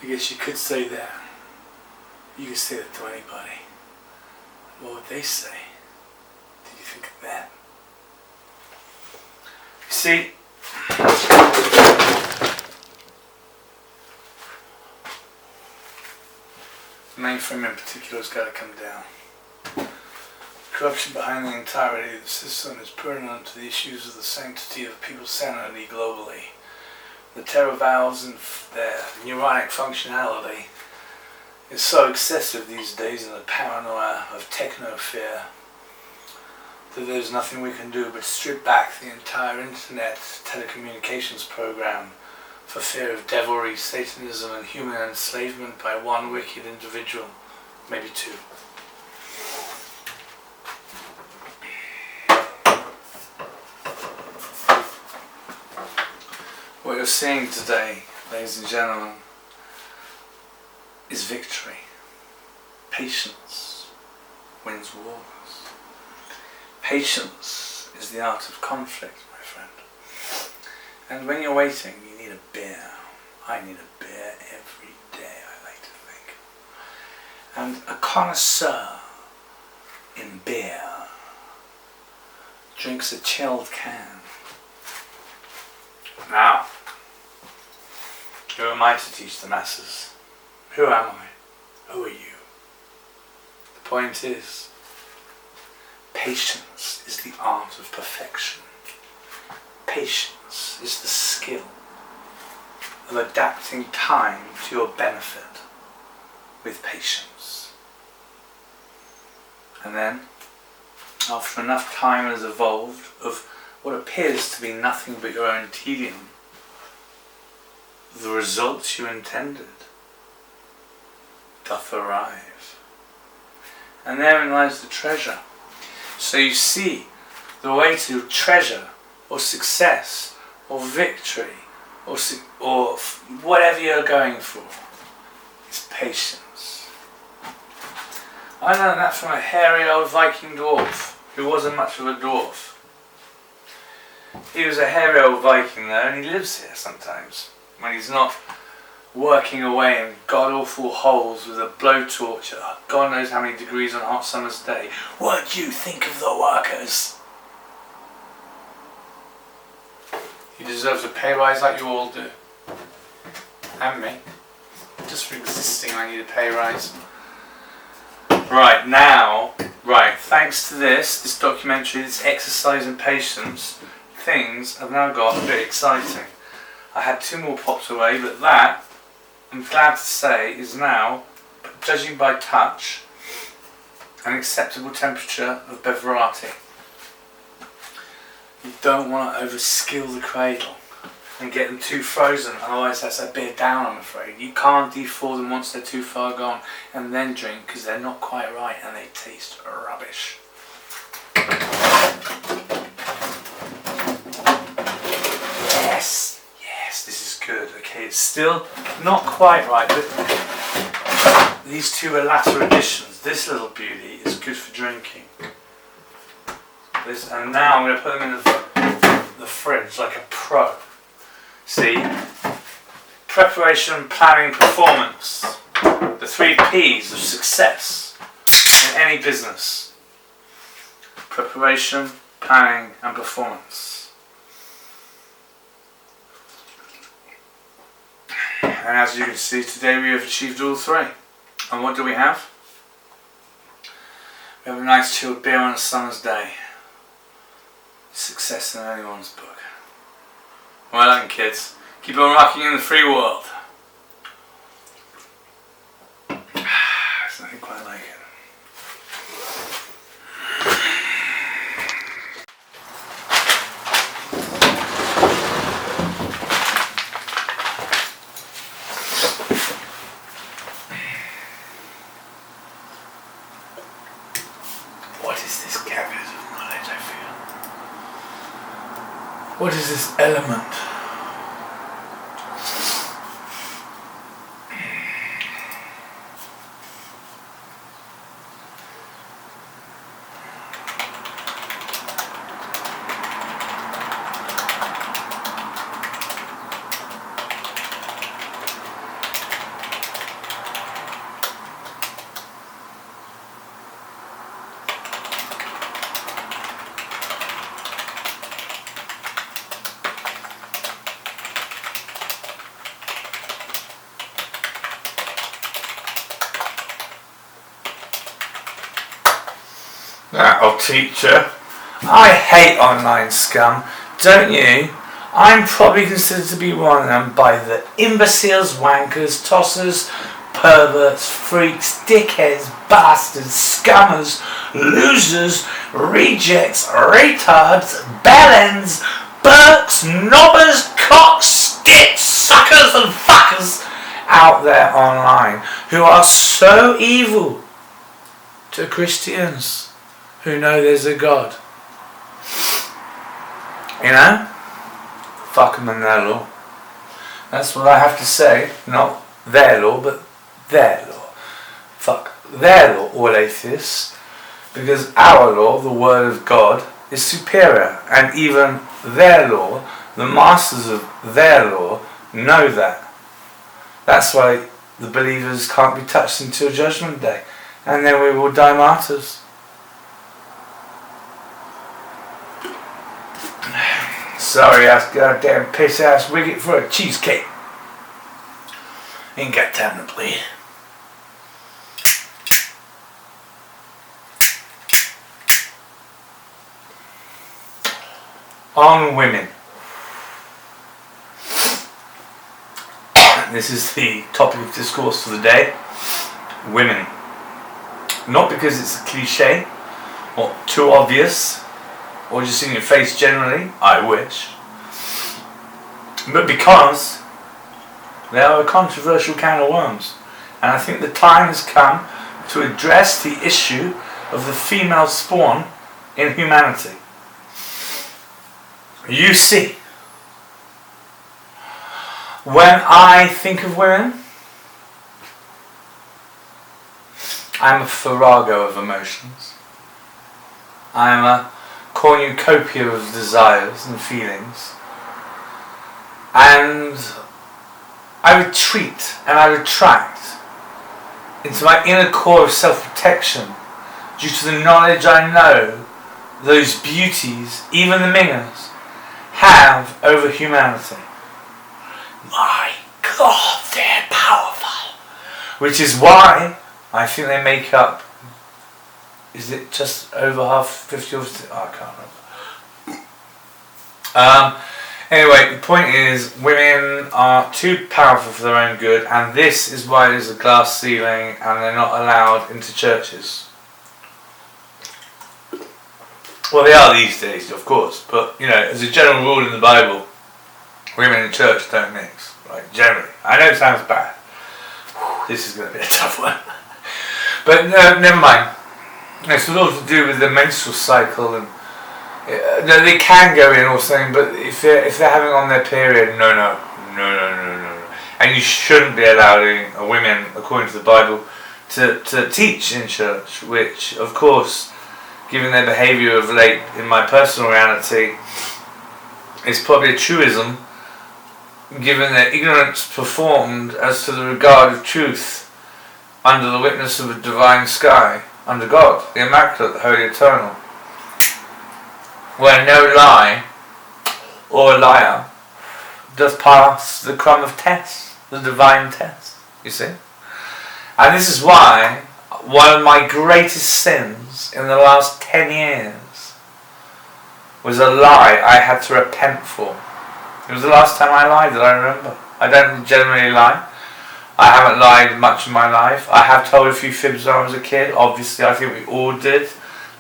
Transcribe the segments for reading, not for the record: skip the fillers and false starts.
I guess you could say that. You could say that to anybody. What would they say? Did you think of that? You see, the mainframe in particular has got to come down. Corruption behind the entirety of the system is pertinent to the issues of the sanctity of people's sanity globally. The terror valves and their neuronic functionality is so excessive these days in the paranoia of techno-fear that there's nothing we can do but strip back the entire internet telecommunications program for fear of devilry, satanism and human enslavement by one wicked individual, maybe two. What you're seeing today, ladies and gentlemen, is victory. Patience wins wars. Patience is the art of conflict, my friend. And when you're waiting, you need a beer. I need a beer every day, I like to think. And a connoisseur in beer drinks a chilled can. Now, who am I to teach the masses? Who am I? Who are you? The point is, patience is the art of perfection. Patience is the skill of adapting time to your benefit with patience. And then, after enough time has evolved of what appears to be nothing but your own tedium, the results you intended doth arrive. And therein lies the treasure. So you see, the way to treasure or success or victory or whatever you're going for is patience. I learned that from a hairy old Viking dwarf who wasn't much of a dwarf. He was a hairy old Viking though, and he lives here sometimes when he's not working away in god-awful holes with a blowtorch at God knows how many degrees on a hot summer's day. What do you think of the workers? He deserves a pay rise like you all do. And me. Just for existing I need a pay rise. Right, now, thanks to this documentary, this exercise in patience, things have now got a bit exciting. I had 2 more pops away, but that, I'm glad to say, is now, judging by touch, an acceptable temperature of beverati. You don't want to overskill the cradle and get them too frozen, otherwise that's a bit down, I'm afraid. You can't de-thaw them once they're too far gone and then drink, because they're not quite right and they taste rubbish. Yes, this is good. Okay, it's still not quite right, but these 2 are latter additions. This little beauty is good for drinking. And now I'm going to put them in the fridge like a pro. See? Preparation, planning, performance. The 3 P's of success in any business. Preparation, planning and performance. And as you can see, today we have achieved all 3. And what do we have? We have a nice chilled beer on a summer's day. Success in anyone's book. Well done, kids. Keep on rocking in the free world. There's nothing quite like it. What is this cabinet of knowledge I feel? What is this element? Oh, teacher, I hate online scum, don't you? I'm probably considered to be one of them by the imbeciles, wankers, tossers, perverts, freaks, dickheads, bastards, scummers, losers, rejects, retards, bellends, Burks, knobbers, cocks, skits, suckers and fuckers out there online who are so evil to Christians who know there's a God. You know? Fuck them and their law. That's what I have to say. Not their law, but their law. Fuck their law, all atheists. Because our law, the word of God, is superior. And even their law, the masters of their law, know that. That's why the believers can't be touched until Judgment Day. And then we will die martyrs. Sorry ass goddamn piss ass wicket for a cheesecake. Ain't got time to play. On women. This is the topic of discourse for the day. Women. Not because it's a cliche or too obvious or just in your face generally, I wish, but because they are a controversial can of worms, and I think the time has come to address the issue of the female spawn in humanity. You see, when I think of women, I'm a farrago of emotions. I'm a cornucopia of desires and feelings. And I retreat and I retract into my inner core of self-protection due to the knowledge I know those beauties, even the mingers, have over humanity. My God, they're powerful. Which is why I think they make up, is it just over half, 50 or 50? Oh, I can't remember. Anyway, the point is, women are too powerful for their own good, and this is why there's a glass ceiling and they're not allowed into churches. Well, they are these days, of course, but, you know, as a general rule in the Bible, women in church don't mix, right, generally. I know it sounds bad. This is going to be a tough one. But no, never mind. It's all to do with the menstrual cycle, and no, they can go in or something, but if they're having on their period, no. And you shouldn't be allowing women, according to the Bible, to teach in church, which, of course, given their behaviour of late, in my personal reality, is probably a truism, given their ignorance performed as to the regard of truth under the witness of a divine sky, under God, the Immaculate, the Holy Eternal, where no lie or liar does pass the crumb of test, the divine test, you see. And this is why one of my greatest sins in the last 10 years was a lie I had to repent for. It was the last time I lied that I remember. I don't generally lie. I haven't lied much in my life. I have told a few fibs when I was a kid. Obviously, I think we all did.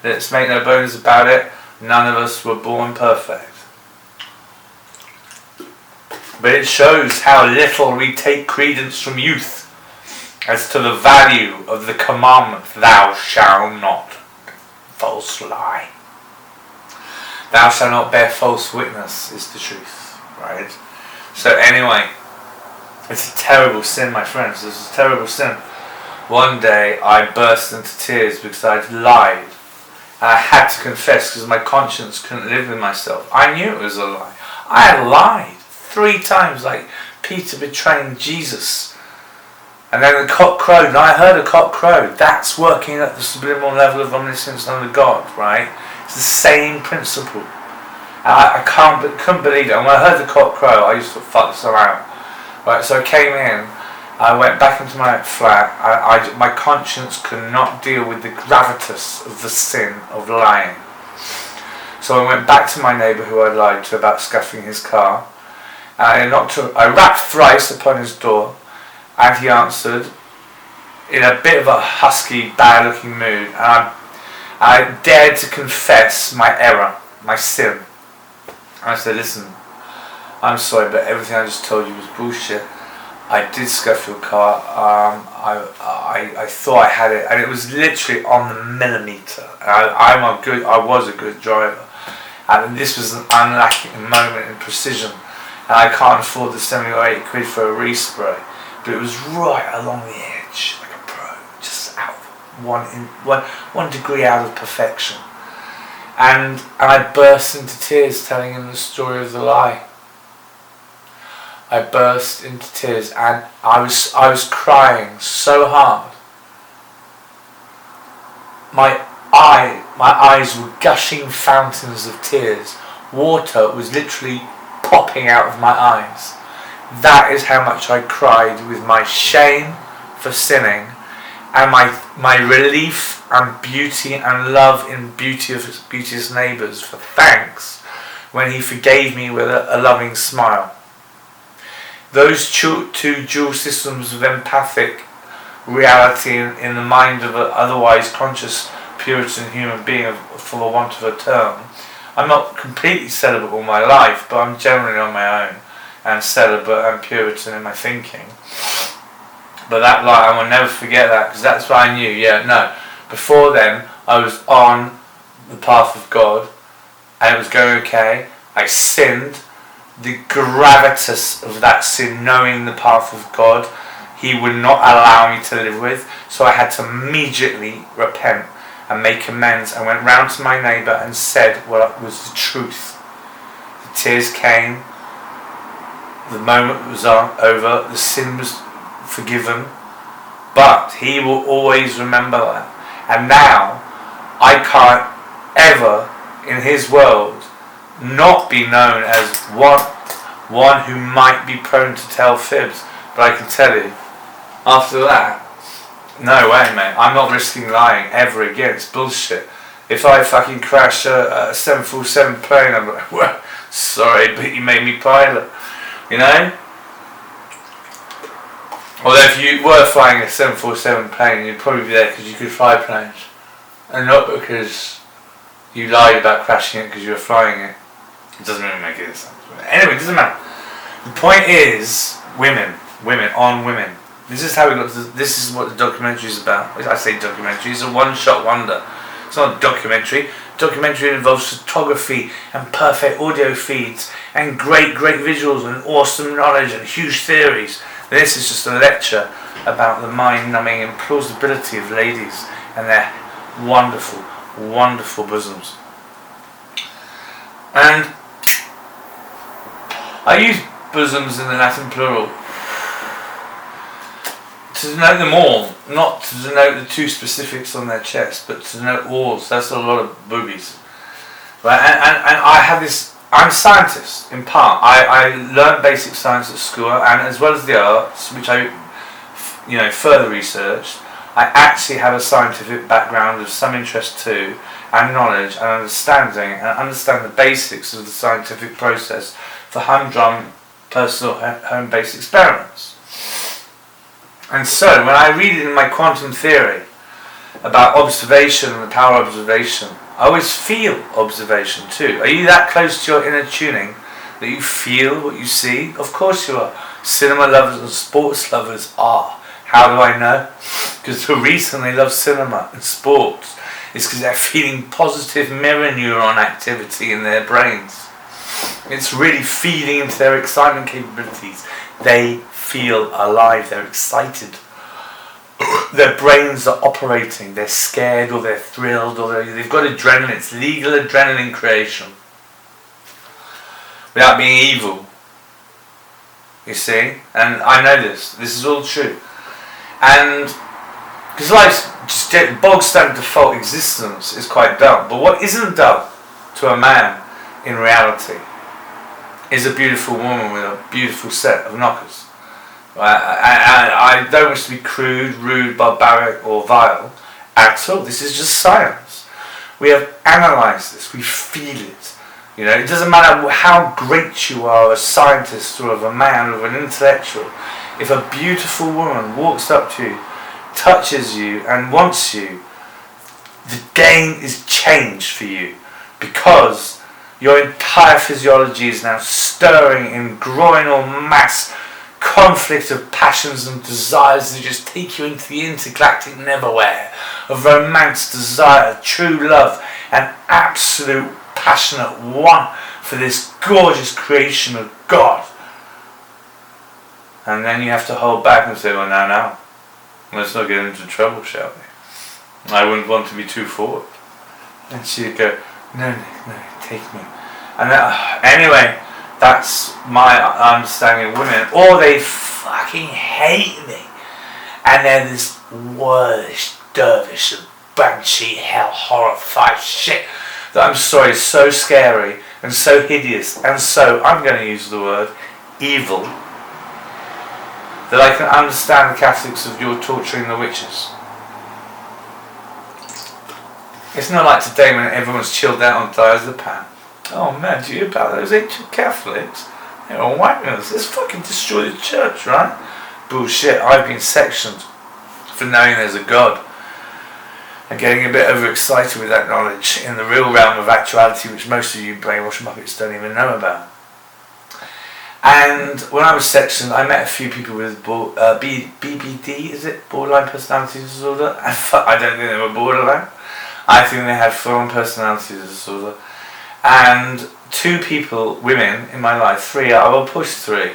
Let's make no bones about it. None of us were born perfect. But it shows how little we take credence from youth as to the value of the commandment, thou shalt not false lie. Thou shalt not bear false witness is the truth, right? So anyway, it's a terrible sin, my friends. It's a terrible sin. One day I burst into tears because I'd lied. And I had to confess because my conscience couldn't live with myself. I knew it was a lie. I had lied 3 times, like Peter betraying Jesus. And then the cock crowed, and I heard a cock crow. That's working at the subliminal level of omniscience under God, right? It's the same principle. And I couldn't believe it. And when I heard the cock crow, I used to fuck this around. Right, so I came in, I went back into my flat. My conscience could not deal with the gravitas of the sin of lying. So I went back to my neighbour who I lied to about scuffing his car. And I rapped thrice upon his door, and he answered in a bit of a husky, bad-looking mood. And I dared to confess my error, my sin. And I said, listen, I'm sorry, but everything I just told you was bullshit. I did scuff your car. I thought I had it, and it was literally on the millimetre. I was a good driver, and this was an unlacking moment in precision. And I can't afford the 70 or 80 quid for a respray, but it was right along the edge, like a pro, just out one degree out of perfection. And I burst into tears telling him the story of the lie. I burst into tears, and I was crying so hard. My eyes were gushing fountains of tears. Water was literally popping out of my eyes. That is how much I cried with my shame for sinning, and my relief and beauty and love in beauteous neighbours for thanks when he forgave me with a loving smile. Those two dual systems of empathic reality in the mind of an otherwise conscious Puritan human being, for the want of a term. I'm not completely celibate all my life, but I'm generally on my own and celibate and Puritan in my thinking. But that lie, I will never forget that, because that's what I knew. Before then, I was on the path of God, and it was going okay. I sinned. The gravitas of that sin, knowing the path of God, he would not allow me to live with. So I had to immediately repent and make amends. I went round to my neighbour and said what was the truth. The tears came. The moment was over. The sin was forgiven. But he will always remember that. And now I can't ever in his world not be known as one who might be prone to tell fibs. But I can tell you, after that, no way, mate. I'm not risking lying ever again. It's bullshit. If I fucking crash a 747 plane, I'm like, well, sorry, but you made me pilot. You know? Although if you were flying a 747 plane, you'd probably be there because you could fly planes. And not because you lied about crashing it because you were flying it. It doesn't really make any sense. Anyway, it doesn't matter. The point is, women on women. This is how we got to. This is what the documentary is about. I say documentary. It's a one-shot wonder. It's not a documentary. Documentary involves photography and perfect audio feeds and great visuals and awesome knowledge and huge theories. This is just a lecture about the mind-numbing implausibility of ladies and their wonderful, wonderful bosoms. And I use bosoms in the Latin plural to denote them all, not to denote the two specifics on their chest, but to denote all. So that's a lot of boobies. Right? And I have this, I'm a scientist in part. I learned basic science at school, and as well as the arts, which I further researched, I actually have a scientific background of some interest too, and knowledge and understanding, and understand the basics of the scientific process for humdrum personal home-based experiments. And so, when I read it in my quantum theory about observation and the power of observation, I always feel observation too. Are you that close to your inner tuning that you feel what you see? Of course you are. Cinema lovers and sports lovers are. How do I know? Because the reason they love cinema and sports is because they're feeling positive mirror neuron activity in their brains. It's really feeding into their excitement capabilities. They feel alive, they're excited. Their brains are operating, they're scared or they're thrilled or they've got adrenaline. It's legal adrenaline creation. Without being evil. You see? And I know this is all true. And because life's just bog standard default existence is quite dumb. But what isn't dumb to a man in reality is a beautiful woman with a beautiful set of knockers. I don't wish to be crude, rude, barbaric or vile at all. This is just science. We have analysed this, we feel it. It doesn't matter how great you are, a scientist or of a man or an intellectual. If a beautiful woman walks up to you, touches you and wants you, the game is changed for you, because your entire physiology is now stirring in groinal mass conflict of passions and desires that just take you into the intergalactic neverwhere of romance, desire, true love, and absolute passionate want for this gorgeous creation of God. And then you have to hold back and say, well, now, let's not get into trouble, shall we? I wouldn't want to be too forward. And she'd go, no, take me. And anyway, that's my understanding of women. Or they fucking hate me. And they're this wordish, dervish, and banshee, hell, horrified shit that, I'm sorry, is so scary and so hideous and so, I'm going to use the word, evil, that I can understand the Catholics of your torturing the witches. It's not like today when everyone's chilled out on diazepam. Oh man, do you hear about those ancient Catholics? They're all wankers. Let's fucking destroy the church, right? Bullshit. I've been sectioned for knowing there's a God and getting a bit overexcited with that knowledge in the real realm of actuality, which most of you brainwashed muppets don't even know about. And when I was sectioned, I met a few people with BBD, is it? Borderline personality disorder? I don't think they were borderline. I think they had full-on personality disorder. And 2 people, women, in my life, 3, I will push 3,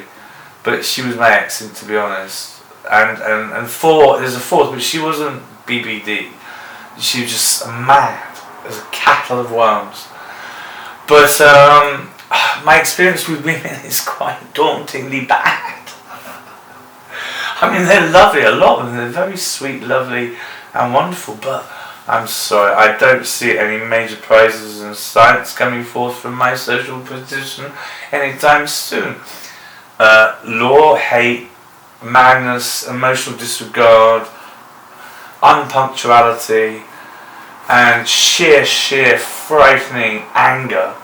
but she was my ex, to be honest. And 4, there's a 4th, but she wasn't BBD. She was just mad as a cattle of worms. But my experience with women is quite dauntingly bad. I mean, they're lovely, a lot of them. They're very sweet, lovely, and wonderful, but I'm sorry, I don't see any major prizes in science coming forth from my social position anytime soon. Law, hate, madness, emotional disregard, unpunctuality, and sheer frightening anger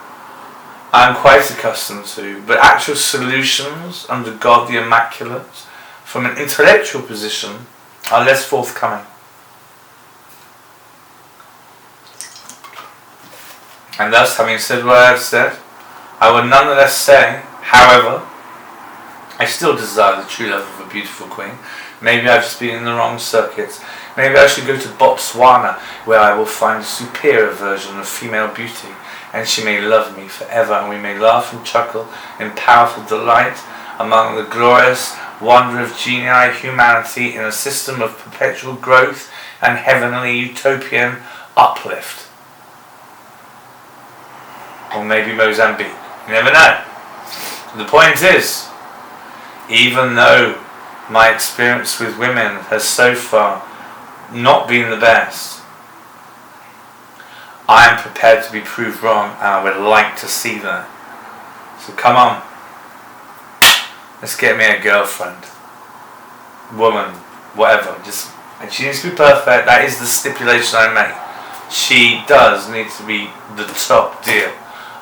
I'm quite accustomed to, but actual solutions under God the Immaculate from an intellectual position are less forthcoming. And thus, having said what I have said, I will nonetheless say, however, I still desire the true love of a beautiful queen. Maybe I've just been in the wrong circuits. Maybe I should go to Botswana, where I will find a superior version of female beauty, and she may love me forever, and we may laugh and chuckle in powerful delight among the glorious wonder of genii humanity in a system of perpetual growth and heavenly utopian uplift. Or maybe Mozambique. You never know. The point is, even though my experience with women has so far not been the best, I am prepared to be proved wrong, and I would like to see that. So come on, let's get me a girlfriend, woman, whatever. And she needs to be perfect. That is the stipulation I make. She does need to be the top deal.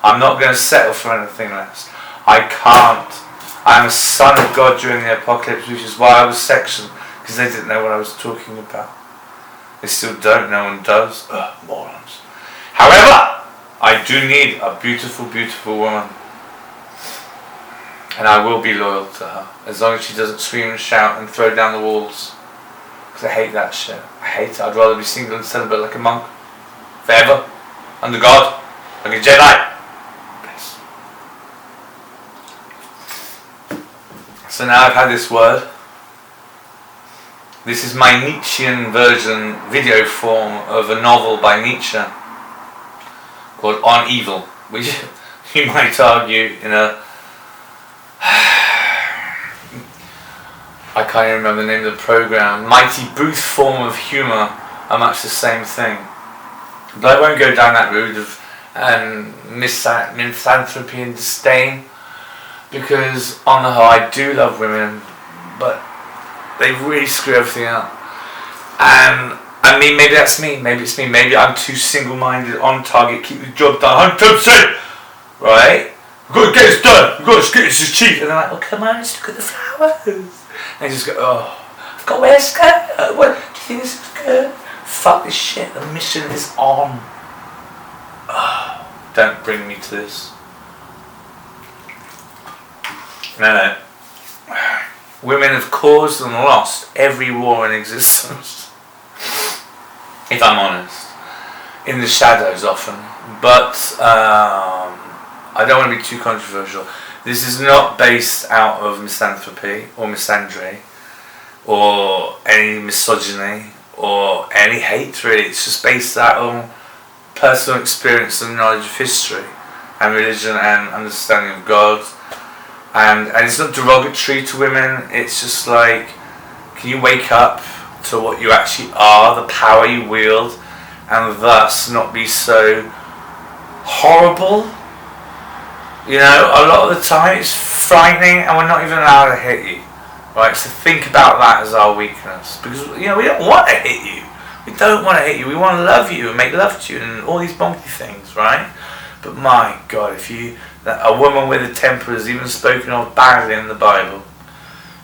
I'm not going to settle for anything less. I can't. I'm a son of God during the apocalypse, which is why I was sectioned, because they didn't know what I was talking about. They still don't. No one does. Morons. However, I do need a beautiful, beautiful woman, and I will be loyal to her as long as she doesn't scream and shout and throw down the walls. Because I hate that shit. I hate it. I'd rather be single and celibate like a monk, forever, under God, like a Jedi. So now I've had this word. This is my Nietzschean version, video form of a novel by Nietzsche called On Evil, which you might argue in a... I can't even remember the name of the program. Mighty Booth form of humour are much the same thing. But I won't go down that route of misanthropy and disdain, because on the whole I do love women but they really screw everything up. And I mean, maybe that's me. Maybe it's me. Maybe I'm too single-minded, on target, keep the job done 100%. Right? We've got to get this done. We've got to get this achieved. And they're like, oh, come on, let's look at the flowers. And they just go, oh, I've got to wear a skirt. What? Do you think this is good? Fuck this shit. The mission is on. Oh, don't bring me to this. No. Women have caused and lost every war in existence. If I'm honest. In the shadows often. But I don't want to be too controversial. This is not based out of misanthropy or misandry or any misogyny or any hate really. It's just based out on personal experience and knowledge of history and religion and understanding of God. And it's not derogatory to women. It's just like, can you wake up to what you actually are, the power you wield, and thus not be so horrible? You know, a lot of the time it's frightening and we're not even allowed to hit you. Right, so think about that as our weakness. Because, you know, we don't want to hit you. We don't want to hit you. We want to love you and make love to you and all these bonky things, right? But my God, if you... a woman with a temper is even spoken of badly in the Bible.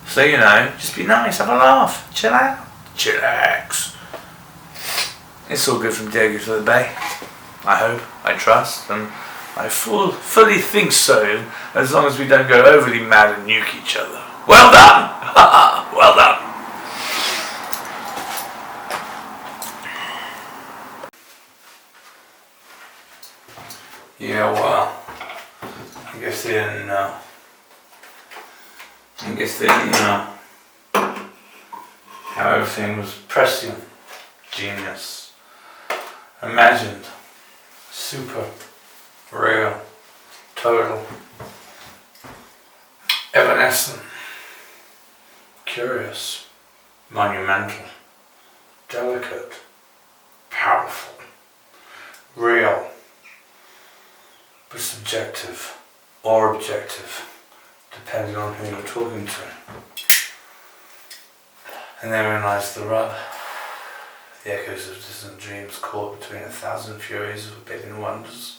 So, you know, just be nice, have a laugh, chill out. Chillax. It's all good from Diego to the Bay. I hope, I trust, and I fully think so, as long as we don't go overly mad and nuke each other. Well done! Well done! Yeah, well, I guess they didn't know. How everything was prescient, genius, imagined, super, real, total, evanescent, curious, monumental, delicate, powerful, real, but subjective or objective, depending on who you're talking to. And therein lies the rub. The echoes of distant dreams caught between 1,000 furies of 1,000,000,000 wonders.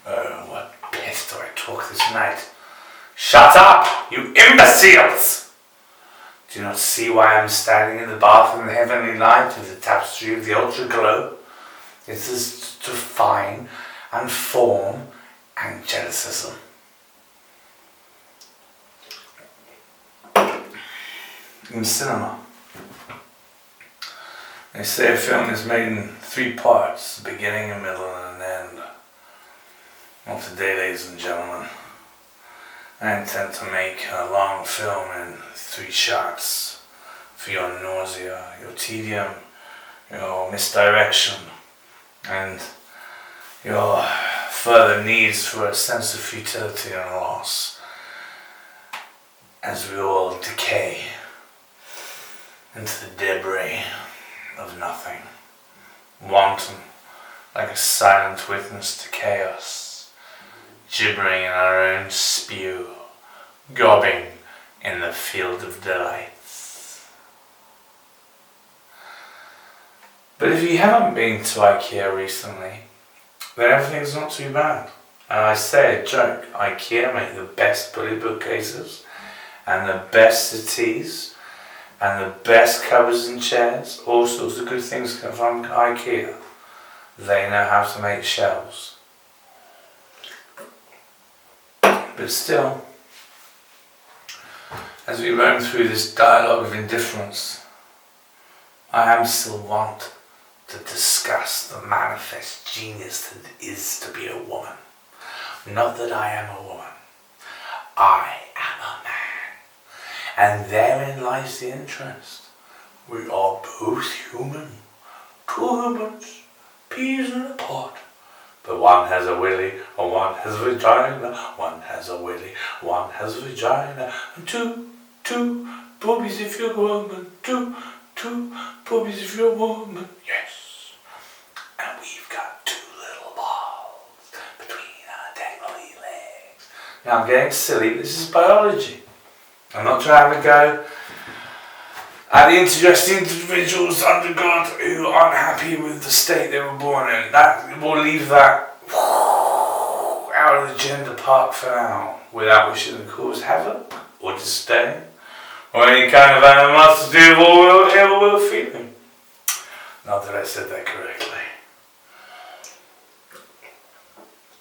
Oh, what piss do I talk this night? Shut up, you imbeciles! Do you not see why I'm standing in the bath in the heavenly light of the tapestry of the ultra glow? It is to define and form angelicism. In cinema, they say a film is made in 3 parts, a beginning, a middle, and an end. Well, today, ladies and gentlemen, I intend to make a long film in 3 shots for your nausea, your tedium, your misdirection, and your further needs for a sense of futility and loss, as we all decay into the debris of nothing, wanton like a silent witness to chaos, gibbering in our own spew, gobbing in the field of delights. But if you haven't been to IKEA recently, then everything's not too bad. And I say a joke, IKEA make the best bully bookcases and the best settees and the best cupboards and chairs, all sorts of good things come from IKEA. They know how to make shelves. But still, as we roam through this dialogue of indifference, I am still want to discuss the manifest genius that it is to be a woman. Not that I am a woman. I am a man. And therein lies the interest. We are both human. 2 humans, peas in a pod. But one has a willy, and one has a vagina. One has a willy, one has a vagina. And two boobies if you're a woman. Two boobies if you're a woman. Yes. And we've got 2 little balls between our dangly legs. Now I'm getting silly, but this is biology. I'm not trying to go at the interesting individuals under God who aren't happy with the state they were born in. That we'll leave that out of the gender part for now, without wishing to cause havoc or disdain or any kind of animosity or ill will feeling. Not that I said that correctly.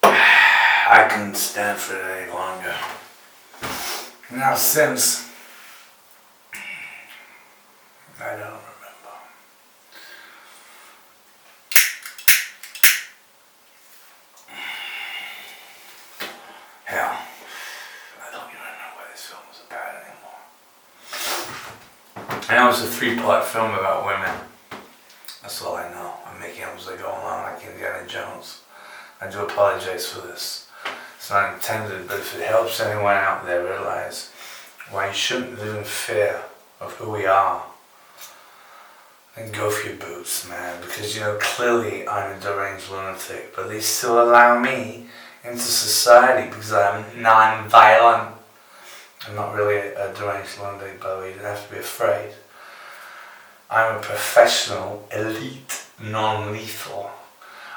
I couldn't stand for it any longer. Now since I don't remember. Hell, I don't even know what this film was about anymore. I know it's a 3-part film about women. That's all I know. I'm making up as I go along like Indiana Jones. I do apologize for this. It's not intended, but if it helps anyone out there realize why you shouldn't live in fear of who we are, then go for your boots, man. Because, you know, clearly I'm a deranged lunatic, but they still allow me into society because I'm non-violent. I'm not really a deranged lunatic, by the way. You don't have to be afraid. I'm a professional, elite, non-lethal.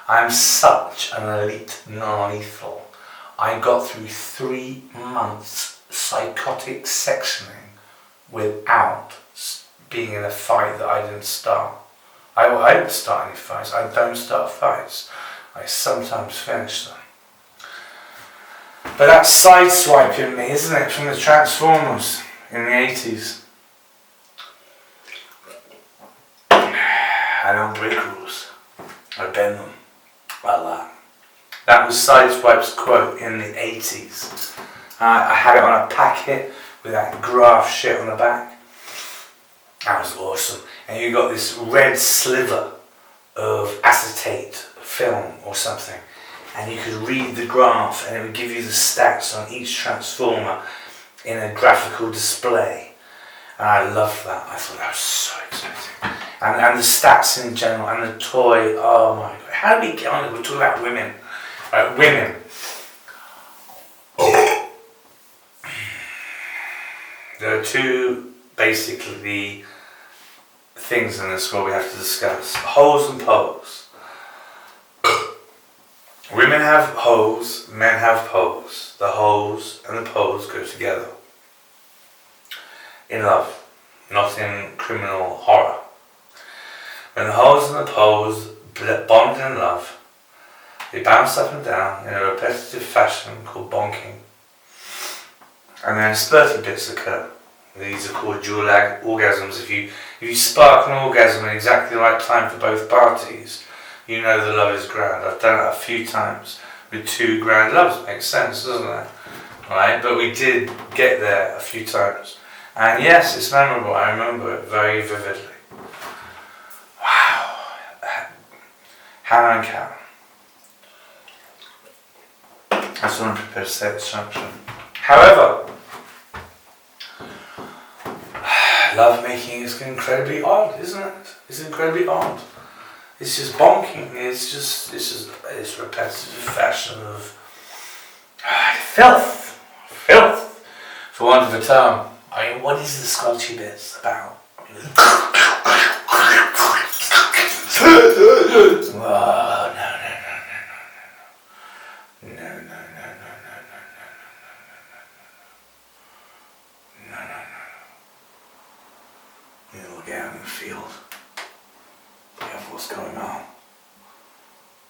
I'm such an elite, non-lethal. I got through 3 months psychotic sectioning without being in a fight that I didn't start. I didn't start any fights. I don't start fights. I sometimes finish them. But that's sideswiping me, isn't it, from the Transformers in the 80s. I don't break rules. I bend them. Like that. That was Sideswipe's quote in the 80s. I had it on a packet with that graph shit on the back. That was awesome. And you got this red sliver of acetate film or something. And you could read the graph and it would give you the stats on each transformer in a graphical display. And I loved that. I thought that was so exciting. And the stats in general and the toy, oh my God. How do we get on it? We're talking about women. Women. There are 2 basically things in this world we have to discuss. Hoes and pose. Women have hoes, men have pose. The hoes and the pose go together. In love, not in criminal horror. When the hoes and the pose bond in love, they bounce up and down in a repetitive fashion called bonking. And then spurty bits occur. These are called dual orgasms. If you spark an orgasm at exactly the right time for both parties, you know the love is grand. I've done it a few times with 2 grand loves. Makes sense, doesn't it? Right? But we did get there a few times. And yes, it's memorable. I remember it very vividly. Wow. Hannah and Karen. That's what I'm prepared to say at this junction. However, love making is incredibly odd, isn't it? It's incredibly odd. It's just bonking. It's repetitive fashion of filth, for want of a term. I mean, what is the squelchy bits about? Oh, no. You look out in the field, look at what's going on,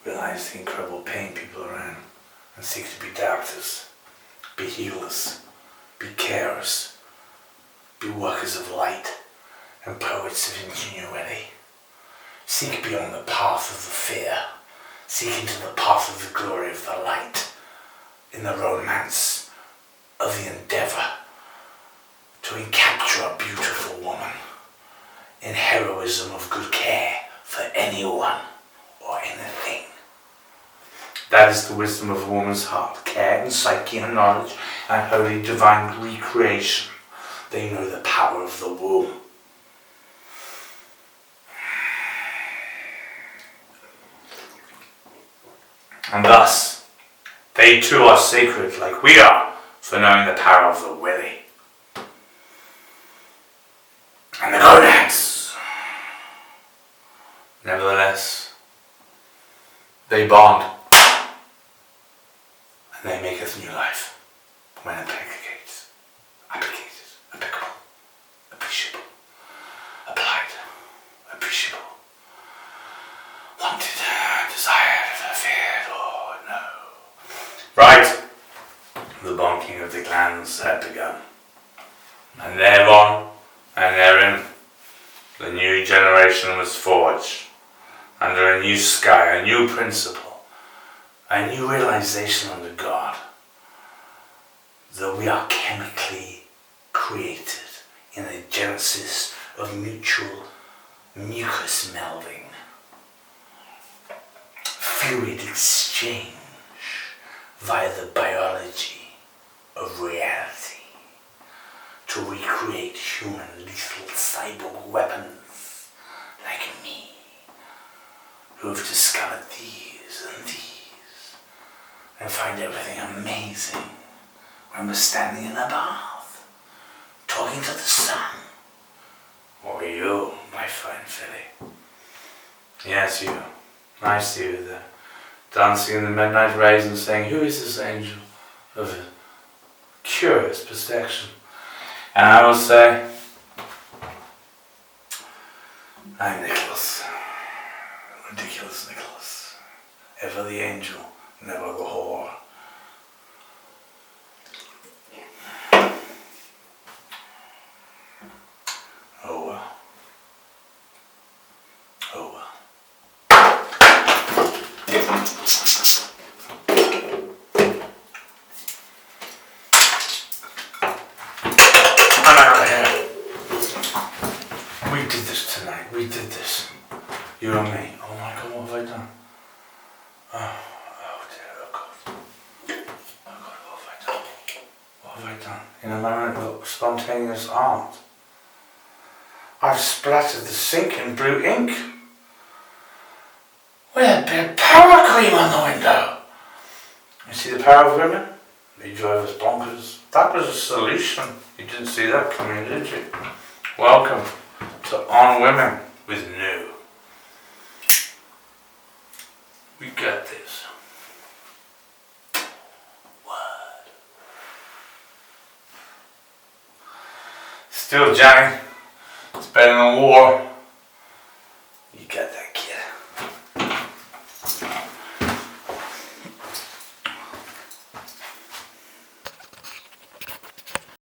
realize the incredible pain people are in, and seek to be doctors, be healers, be carers, be workers of light, and poets of ingenuity. Seek beyond the path of the fear, seek into the path of the glory of the light, in the romance of the endeavor to capture a beautiful woman, in heroism of good care for anyone or anything. That is the wisdom of a woman's heart, care and psyche and knowledge and holy divine recreation. They know the power of the womb. And thus, they too are sacred like we are for knowing the power of the willy. and the gonads. Nevertheless, they bond, and they maketh new life when applicated, applicable, appreciable, applied, appreciable, wanted, desired, feared, or no. Right, the bonking of the glands had begun, and thereon and therein the new generation was forged, under a new sky, a new principle, a new realization under God, that we are chemically created in a genesis of mutual mucus melding, fluid exchange via the biology of reality, to recreate human lethal cyborg weapons like me, who have discovered these and these, and find everything amazing when we're standing in a bath, talking to the sun. Or you, my friend Philly. Yes, you. I see you there, dancing in the midnight rays and saying, who is this angel of curious perception? And I will say, I'm Nicholas. Ridiculous Nicholas. Ever the angel, never the whore. Oh well. Oh well. I'm out of here. We did this tonight. We did this. You and me. Oh my God, what have I done? Oh dear, oh God. Oh God, what have I done? What have I done? In a moment of spontaneous art, I've splattered the sink in blue ink with a bit of power cream on the window. You see the power of women? They drive us bonkers. That was a solution. You didn't see that coming, did you? Welcome to On Women with New. We got this. Word. Still, Johnny, it's better than war.